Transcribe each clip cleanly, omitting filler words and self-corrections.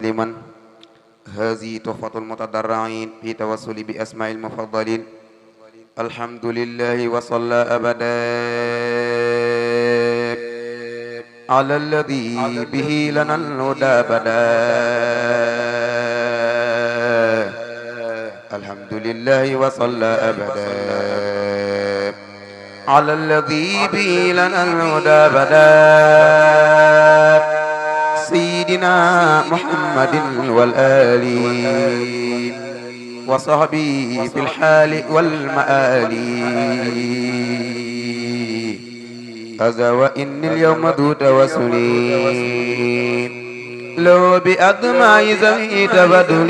مسلما. هذه تحفة المتضرعين في توسل بأسماء المفضلين. الحمد لله وصلى أبدا على الذي به لنا الهدى بدا. الحمد لله وصلى أبدا على الذي به لنا الهدى بدا. سيدنا محمد والآل وصحبه في الحال والمآل. أذى وإن اليوم ذو توسل لو بأدمع ذوي تبدل.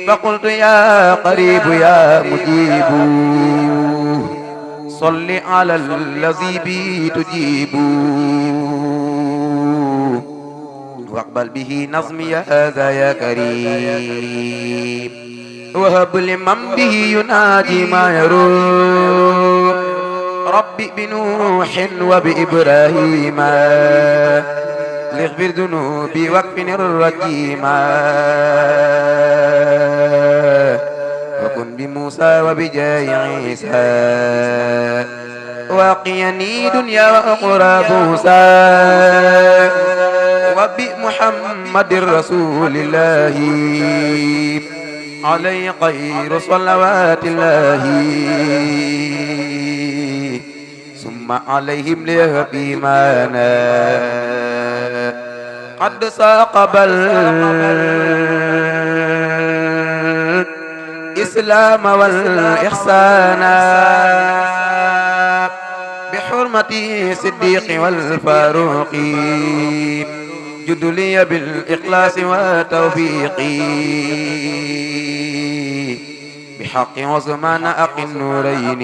فقلت يا قريب يا مجيب صل على الذي بي تجيب. واقبل به نظمي هذا يا كريم. وهب لمن به ينادي ما يروم. ربي بنوح وبإبراهيم لاغفر ذنوبي واكفني الرجيم. وكن بموسى وبجاه عيسى واقيني دنيا وأخرى بوسى. وبمحمد رسول الله عليه خير صلوات الله. ثم عليهم ليهب إيمانا قد ساقب الإسلام والإحسان. بحرمة الصديق والفاروق جد لي بالإخلاص والتوفيق. بحق عثمان أقي النورين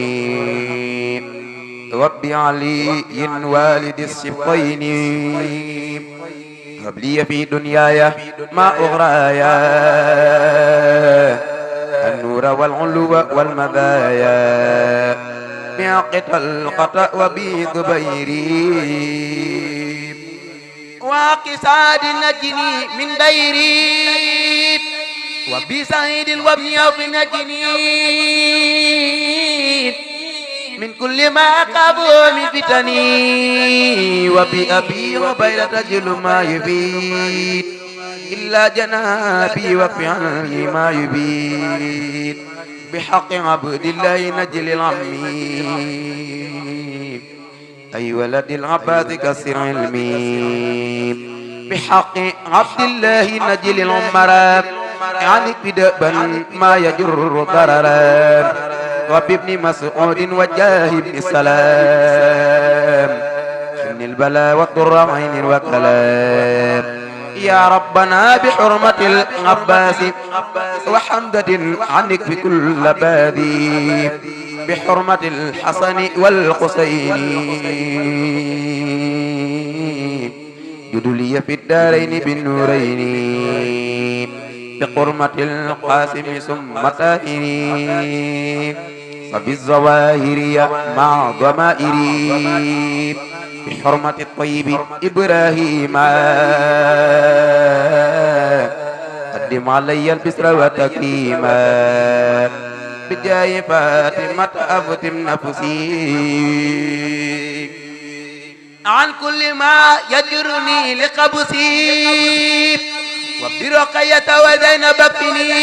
وابي علي والد السبطين. هب لي في دنياي ما أغرايا النور والعلو والمذايا. بحق القطأ وبذبيري وقصاد نجني من ديري. وبسعيد وابن يوف نجني من كل ما أخاف من فتني. وبأبي وبيلة جل ما يبيد إلا جنابي وفي عني ما يبيد. بحق عبد الله نجل العمي أي ولد العباس كسر علمي. بحق عبد الله نجل العمراء يعني بدأبا ما يجر ضررا. وبابن مسعود وجاه بن السلام حن البلاء والضر عين وكلام. يا ربنا بحرمة العباس وحمدة عنك في كل باذي. بحرمة الحسن والحسين جد لي في الدارين بالنورين. بحرمة القاسم ثم طاهري وبالظواهر مع ضمائري. بحرمة الطيب إبراهيم قدم علي البسر وتكريما. بجاه فاطمة أفتم نفسي عن كل ما يجرني لقبسي. وبرقية وزينب بني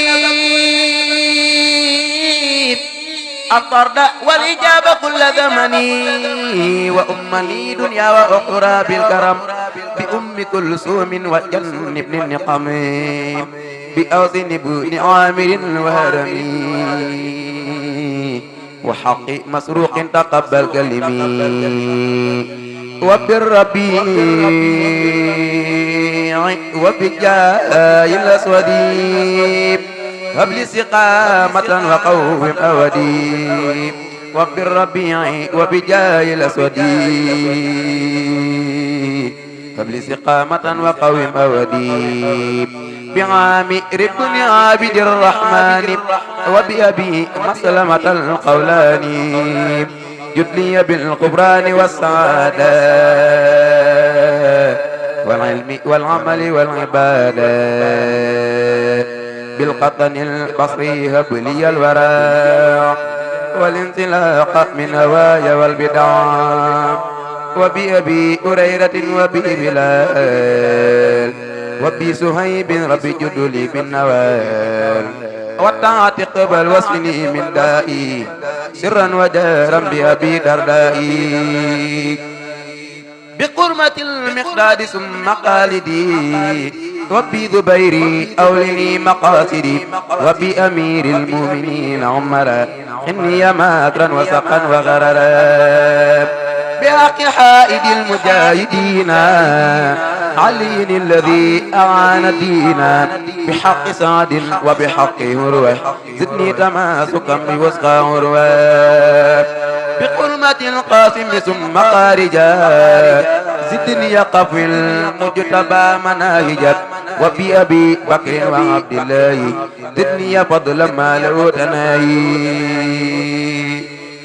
الطرد والإجابة كل زمني. وأمني دنيا وأخرى بالكرم. بأم كلثوم وجن بن النقم. بأوزن بن عامر وهرمي. وحق مسروق تقبل كلمي. وبالربيع وبالجاه الأسود هب لي استقامة وقوم أودي. وبالربيع وبجاه الأسود هب لي استقامة وقوم أودي. بعامر بن عابد الرحمن وبأبي مسلمة القولاني جد لي بالغفران والسعادة. والعلم والعمل والعبادة بالقطن البصري هب لي الورى والانطلاق من هوايا والبدع وبأبي هريرة وبي بلال وبي سهيب ربي جد لي بالنوال والطاعة قبل وصلني من دائي سرا وجهرا بأبي دردائي بقرمة المقداد ثم قالدي وبي ذبيري أولني مقاصدي وبأمير المؤمنين عمرا إني ماكرا وسقا وغررا بحق حائد المجاهدين علي الذي أعان دينا بحق سعد وبحق هروة زدني تماسكا بوسقى هروة بقرمة القاسم ثم خارجا زدني يقف المجتبى مناهجا وبأبي بكر وعبد الله زدني فضلا ما له تناهي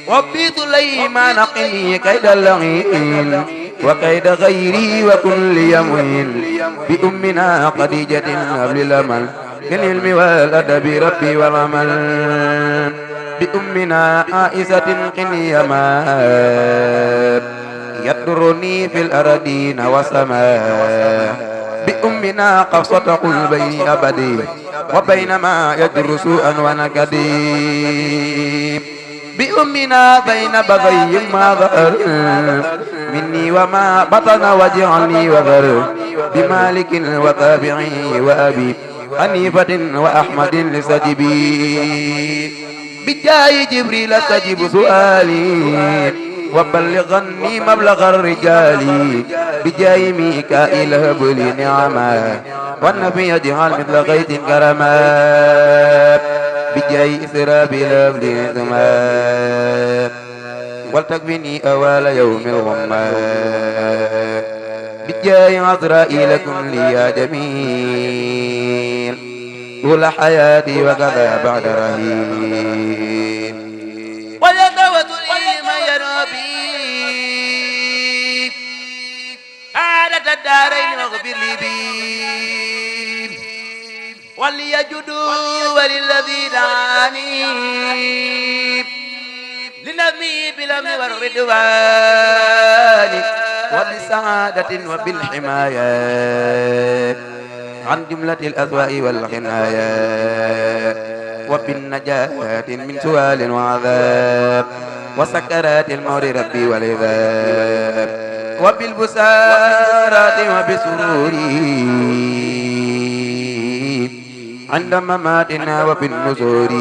وبسليمان قني كيد اللعين وكيد غيري وكن لي معين بأمنا خديجة قبل الأمل بالعلم والأدب ربي والعمل بأمنا عائشة قني ماب يضرني في الأرضين والسماء بأمنا قصة قلبي أبدي وبينما يجر سوءا ونكدي بأمنا بين بغي ما ظهر مني وما بطن وجعلني وغر بمالك وتابعي وأبي حنيفة وأحمد لسجبي بجاي جبريل استجب سؤالي وبلغني مبلغ الرجال بجاي ميكائيل هب لي نعما والنبي يجعل مثل غيث كرما بجاي إسرابيل هب لي ثما ولتكفني أوال يوم الغمة بجاي عزرائيل كن لي يا جميل طول حياتي وكذا بعد رهين ولدوت لي ما يربي سعادة الدارين واغفر لي بي وليجدوا وللذي دعاني لنبي بالأمن والرضوان وبسعادة وبالحماية عن جملة الأسواء والخنايا وبالنجاة من سؤال وعذاب وسكرات الموت ربي والعذاب وبالبسارات وبسروري عند مماتنا وبالنزور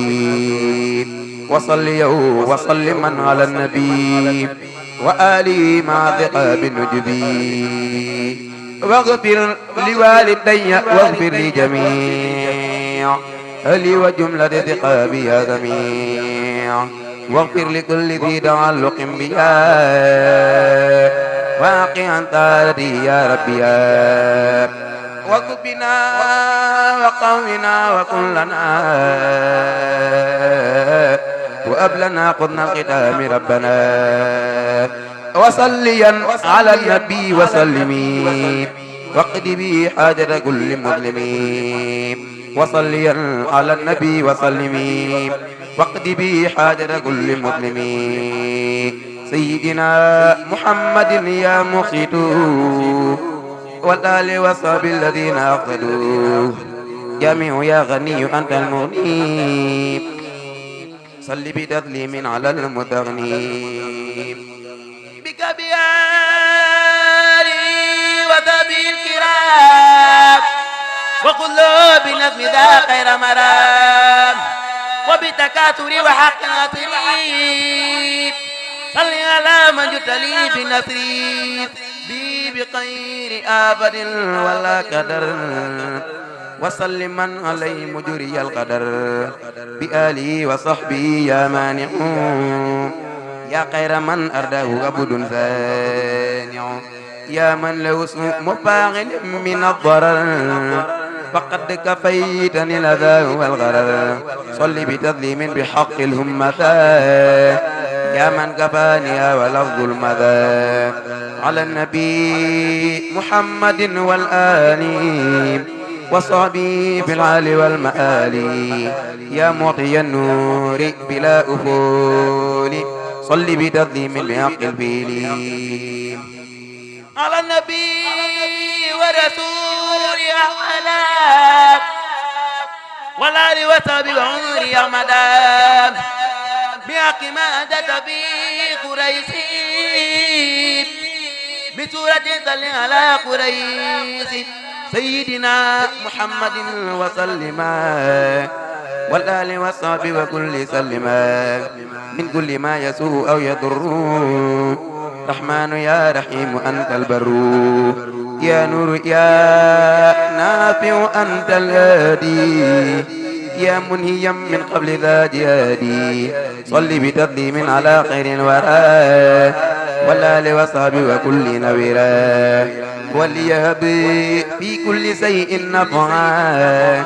وصلي وسلم على النبي وآله مع ثقاب النجبي واغفر لوالدي واغفر لجميع أهلي وجملة ثقابي يا سميع واغفر لكل ذي تعلق بيا واقعا طارتي يا ربي يا وكبنا وقومنا وكلنا وأبلنا قدنا الختام ربنا وصليا على النبي وسلمي واقض بي حاجة كل مسلمين وصليا على النبي وسلمي واقض بي حاجة كل مسلمين سيدنا محمد يا مخيط والآل والصحب الذين أقصدوا جميع يا غني أنت المغني صل بتسليم على المتغني بك بياري وذبي الكرام وقلوب نظم ذا خير مرام وبتكاثر وحق ناصري صل على من جتلي بنصري بي بخير آبد ولا قدر وسلم من علي مجري القدر بآله وصحبه يا مانع يا خير من أرده عبد ثاني يا من له اسم مباغل من الضرر فقد كفيتني الأذى والغرر صل بتسليم بحق الهمة يا من كفاني ولفظ المذا على النبي محمد والآل وصحبه في العال والمآل يا معطي النور بلا أفول صل بتظليم بحق الفيل على النبي ورسول أحمد والآل وصحبه وعمر أحمد بحق ما أتت في قريش بسورة صل على قريش سيدنا محمد وسلم والآل والصحب وكل سلم من كل ما يسوء أو يضر رحمن يا رحيم أنت البر يا نور يا نافع أنت الهادي يا منهيا من قبل ذا جهادي صل بتسليم على خير الورى والآل والصحب وكل نويرا وليهب في كل شيء نفعا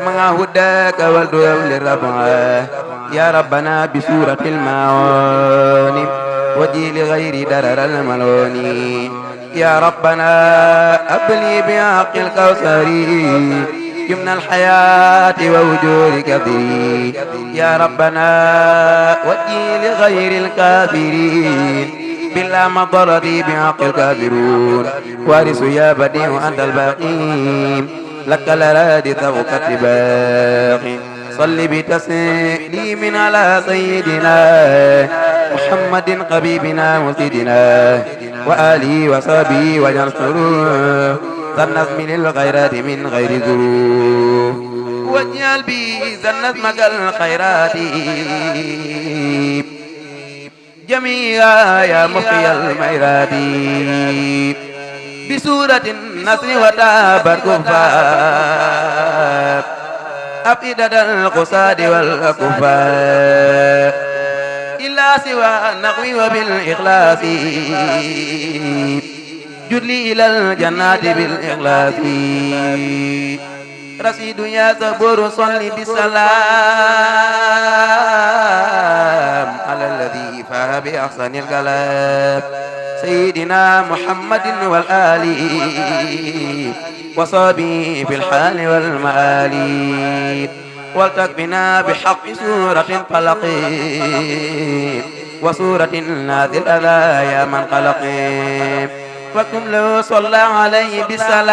مع هداك والدول رفعا يا ربنا بسورة المعاني وجي لغير درر الملون يا ربنا أبلي بحق الكوثر يمن الحياة ووجود كثير يا ربنا وجي لغير الكافرين بلا مضرة بحق الكافرون وارث يا بديع أنت الباقي لك الأراضي توقت باقي صل بتسليم على سيدنا محمد حبيبنا وسيدنا وآله وصحبه وجنصر ذا من الخيرات من غير ذنوب واجعل بي ذا الخيرات جميعا يا مخي الميرات بسورة النصر وتاب الكفار أفئدة القصاد والكفار إلا سوى النغم وبالإخلاص جد لي إلى الجنات بالإخلاص رصيد يا صبور صل بالسلام على الذي فاه بأحسن الكلام سيدنا محمد والآل وصحبه في الحال والمآل ولتكفنا بحق سورة طلق وسورة ناذ الأذى يا من خلق وكم لو صلى عليه بالسلام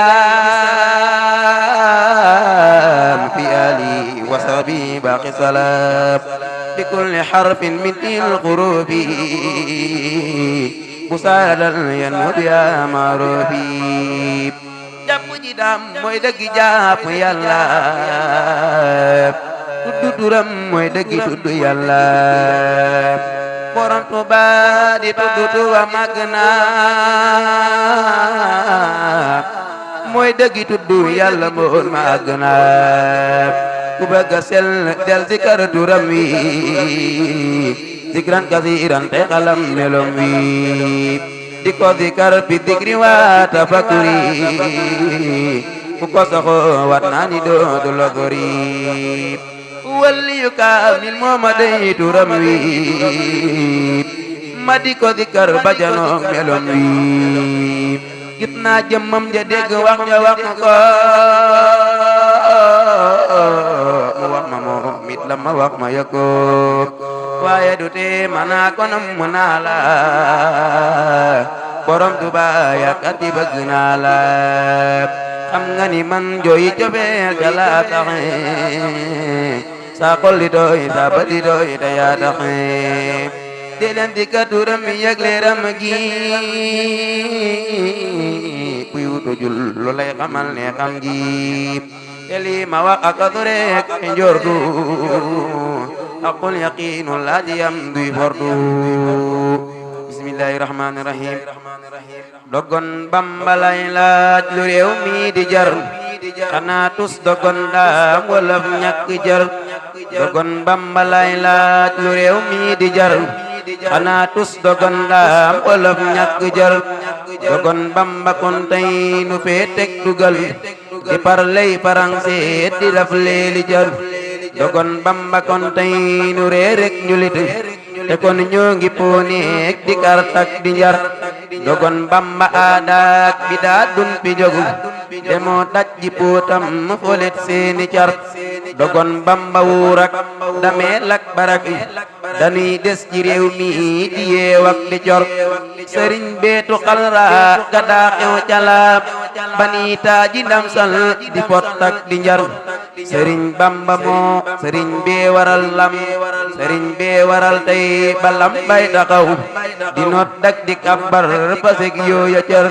في آله وصحبه باقي السلام بكل حرف من الحروف مسالا ينمد يا معروفي jàpp ji daam mooy dëgg jàpp yàlla tuddu turam mooy dëgg tuddu yàlla borom Tuuba di tuddu Tuuba màgg na mooy dëgg tuddu yàlla moon màgg na ku bëgg a sell del zikar turam wi zikran kasiiran te xalam melom wi di ko zikar bi zikri wa tafakkuri ku ko saxoo wat naa ni doodu la gori waliyu kaamil mooma day turam wi ma di ko zikar ba janoog melom wi gis naa jëmmam ja dégg wax ja wax ko mu wax ma moom it la ma wax ma yëkkoo waaye du tee manaa ko nam mu naa la borom Tuuba yakat yi bëgg naa la xam nga ni man jooyi cofeel jala taxe sa xol di doy sa bët di doy te yaa taxe di leen di ka turam mi yëg leeram gi kuy wutu jul lu lay xamal ne xam gi te lii ma wax ak a rek njortu aqul yaqiinu laaji am duy fordu bismillahi rahmani rahim dogon Bamba lay laaj lu réew mi di jar xanaa tus dogon daam wolof ñàkk jar dogon Bamba lay laaj lu réew mi di jar xanaa tus dogon daam wolof ñàkk jar dogon Bamba kon tey nu fee teg dugal di parley français di daf leeli jar dogon Bamba kon tey nu ree rek ñu lit te kon ñoo ngi pooneek di kartak di njar dogon Bamba aadak bi daa dun fi jogu demoo daj ji pootam folet seeni car dogon Bamba wuurak dameel ak barak dañuy des ci réew mi di yeewak di cor sëriñ beetu xalra gadaa xew calaab banita ji ndam sal di pottak di njar sëriñ Bamba moo sëriñ bee waral lam sëriñ bee waral tey balam bay taxaw di not dak di kabbar pasek yooya cër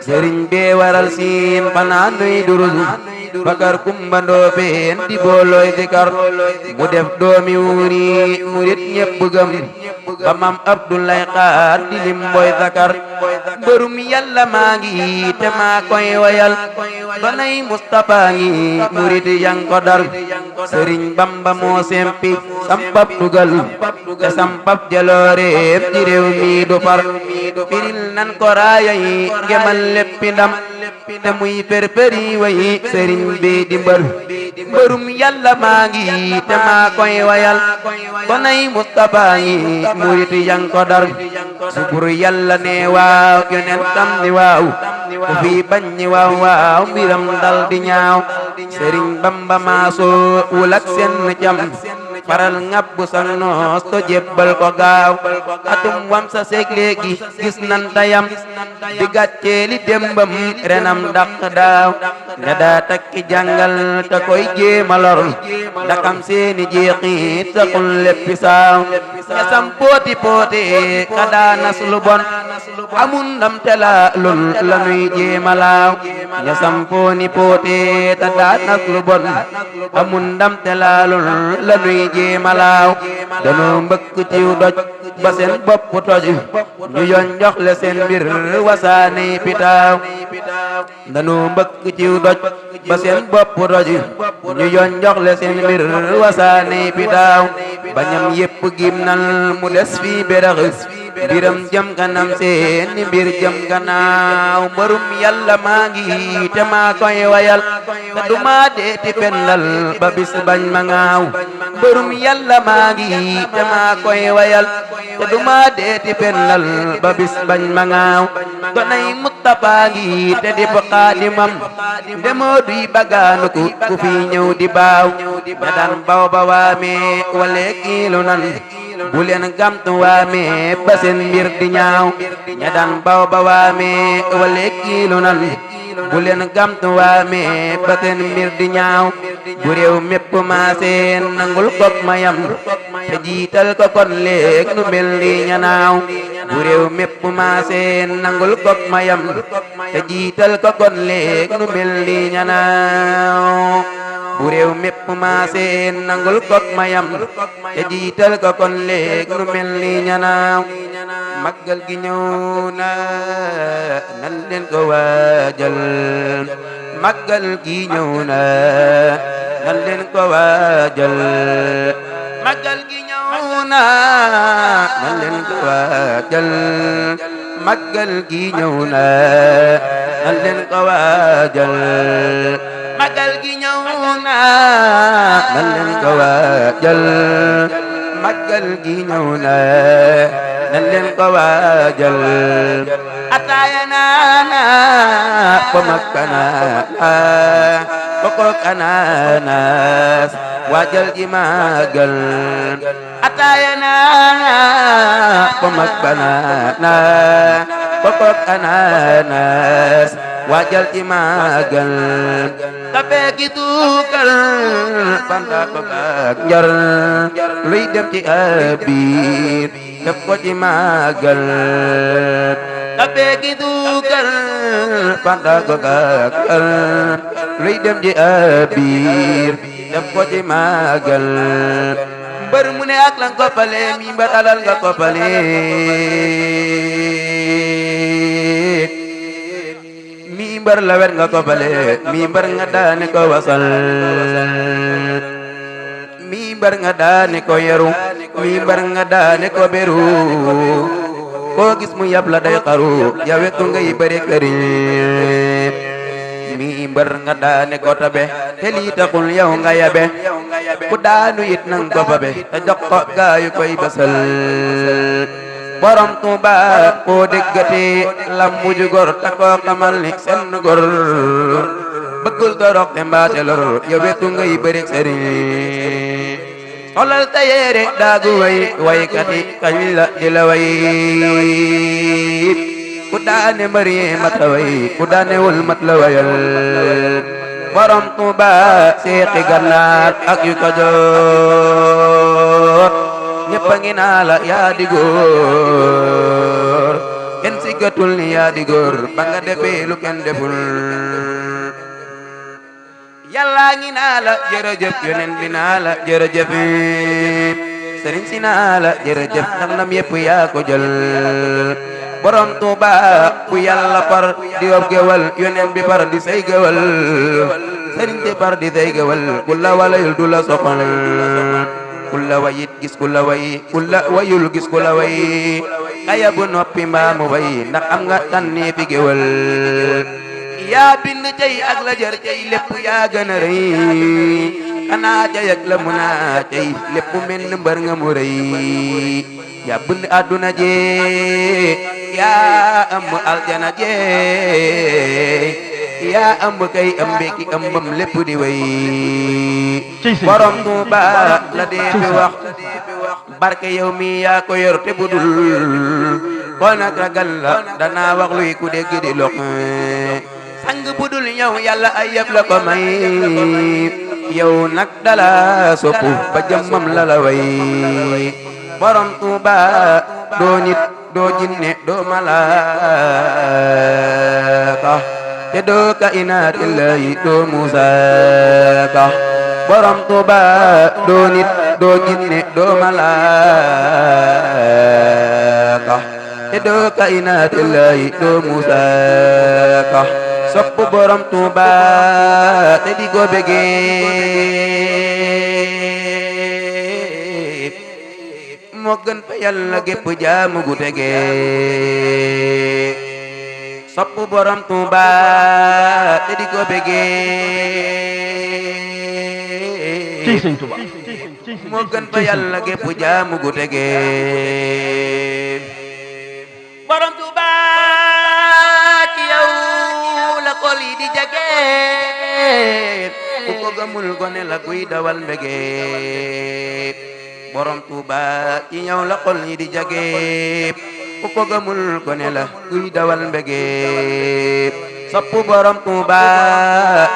sëriñ bee waral siin xanaa nuy durus bakar kumbandoo feen di boolooy di kar mu def doomi wuuri murit ñépp gëm ba mam Abdoulaye xaar di lim boy zakar mbërum yàlla maa ngi te maa koy wayal donay Mustafa ngi murit yang ko dar sëriñ Bamba moo sempi sampab dugal te sampab jalooreem ci réew mi du far firil nan ko raaya yi ngemal leppi ndam te muy perperi way sëriñ bi di mbërum yàlla maa ngi te maa koy wayal donay Mustafa ngi murit yang ko dar subur yàlla ne waaw yonentam ni waaw ku fi bañ ni waaw waaw mbiram dal di ñaaw sëriñ Bamba maasoo wulak seen jam faral ngabbu sang noos to jébbal ko gaaw atum wam sa seeg léegi gis nan tayam di gàcceeli dembam renam daq daaw ne daa takki jàngal te koy jéema lor dakam seeni jeexit taxul leppi saaw ña sam pooti poote ka daa nas lu bon amun ndam te laa lul la nuy jéema laaw ña sam pooni poote te daa nas lu bon amun ndam te laa lul la nuy jéema laaw danoo mbëkk ciw doj ba seen bopp toj ñu yoon jox le seen mbir wasaani pitaaw danoo mbëkk ciw doj ba seen bopp toj ñu yoon jox le seen mbir wasaani pitaaw bañam yépp gim nal mu des fii berax mbiram jëm kanam seeni mbir jëm gannaaw mbërum yàlla maa ngi te maa koy wayal te duma deeti pennal ba bis bañ ma ngaaw mbërum yàlla maa ngi te maa koy wayal te duma deeti pennal ba bis bañ ma ngaaw donay Mustafa ngi te di xaadimam ndemoo duy bagaanu ku fi ñëw di baaw ña daan baw ba waame wale kiilu nan bu leen gamtu waame ba seen mbir di ñaaw ña daan baw ba waame wale kiilu nan bu leen gamtu waame ba seen mbir di ñaaw bu réew mépp maaseen nangul kok mayam te jiital ko kon léeg nu mel ni ñanaaw bu réew mépp maaseen nangul kok mayam te jiital ko kon léeg nu mel ni ñanaaw bu réew mépp maaseen nangul kok mayam te jiital ko kon léeg nu mel ni ñanaaw màggal gi ñëw na nan leen ko waajal màggal gi ñëw na nan leen ko waajal màggal gi ñëw na nan leen ko waajal màggal gi ñëw na nan leen ko waajal màggal gi ñëw na nan leen ko waajal màggal gi ñëw na nan leen ko waajal ataaya naana ko makkanaana ko kokanaanaas waajal ji màggal ataaya naana ko makkanaana ko kokanaanaas waajal ji màggal kafe gi tuukal panta ko ak njar luy dem ci abiir def ko ci màggal kafe gi tuukal panta ko ak njar luy dem ci abiir def ko ci màggal mbër mu ne ak lan ko pale mi mbar alal nga ko pale mi mbar la wet nga ko pale mi mbar nga daane ko wasal mi mbar nga daane ko yaru mi mbar nga daane ko beru koo gis mu yab la day xaru ya wetu ngay bëre këri mi mbër nga daane ko tabe te lii taxul yow nga yabe ku daanu it nang ko fabe te jox ko gaayu koy basal borom Tuuba koo déggati lambu ju gor ta koo xamal ni seen gor bëggul torox te mbaate lor yow wetu ngay bërik sëriñ solal ta yére daagu waykat yi kañ la di la way ku daane mbëri mat la way ku daanewul mat la wayal borom Tuuba seexi Gànnaar ak yu Kajoor ñëpp a ngi naa la yaa di góor kenn siggatul ni yaa di góor ba nga defee lu kenn deful yàlla ngi naa la jërëjëf yonent bi naa la jërëjëf sëriñ si naa la jërëjëf ndax ndam yëpp yaa ko jël borom Tuuba bu yàlla par di yob gewal yonent bi par di say gewal sëriñ si par di say gewal ku la walayul du la soxal ku la wayit gis ku la way ku la wayul gis ku la way xaya bu noppi mbaamu way ndax am nga tànni fi gewal yaa bind cey ak la jër cey lépp yaa gën a rëy xanaa cey ak la mun a cey lépp mel ni mbër nga mu rëy yaa bind àdduna jee yaa ëmb aljana jee yaa ëmb kay ëmbeki ëmbam lépp di way borom Tuuba la dee fi wax barke yow mi yaa ko yor te budul kon nag ragal la danaa wax luy ku dégg di lox sang budul yow yàlla ay yëf la ko may yow nag dala soppu ba jëmmam la la way borom Tuuba doo nit doo jinne doo malaaka te doo kainaat illahi doo Muusaa Ka borom Tuuba doo nit doo jinne doo malaaka te doo kainaat illahi doo Muusaa Ka sopp borom Tuuba te di ko bëggee moo gën fa yàlla gépp jaamu gu tegee sopp borom Tuuba te di ko bëggee moo gën fa yàlla gépp jaamu gu tegee borom Tuuba ci yow la xol yi di jage ku ko gëmul gone la guy dawal mbege borom Tuuba ci yow la xol yi di jage ku ko gëmul gone la guy dawal mbege sopp borom Tuuba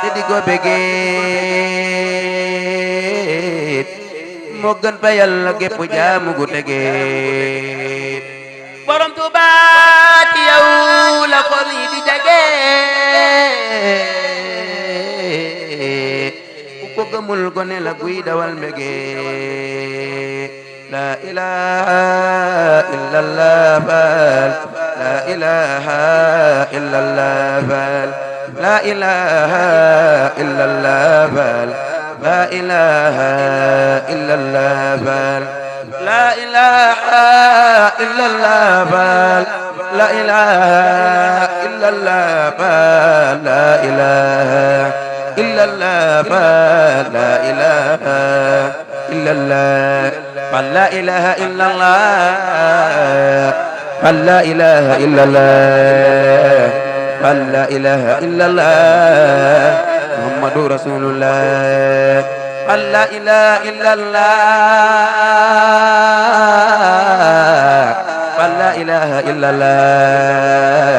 te di ko bege moo gën fa yàlla gépp jaamu gu tege borom Tuuba ci yow la xol yi di jage ku ko gëmul gone la guy dawal mbege la ilaha illallah fal la ilaha illallah fal la ilaha illallah fal la ilaha illallah fal la ilaha illallah fal la ilaha illallah fal la ilaha illallah fal la ilaha illallah fal la ilaha illallah fal la ilaha illallah fal la ilaha illallah Muhammadu Rasulullah fal la ilaha illallah fal la ilaha illallah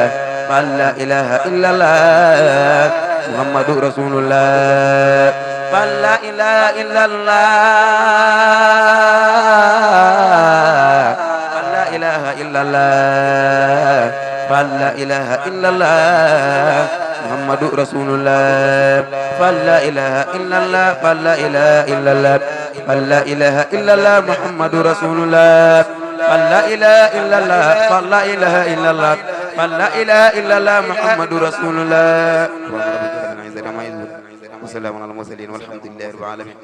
fal la ilaha illallah Muhammadu Rasulullah fal la ilaha illallah fal la ilaha illallah fal la ilaha illallah Muhammadu Rasulullah fal la ilaha illallah fal la ilaha illallah fal la ilaha illallah Muhammadu Rasulullah fal la ilaha illallah fal la ilaha illallah fal la ilaha illallah Muhammadu Rasulullah wassalamu ala mursalin walhamdulillahi rabbil alamin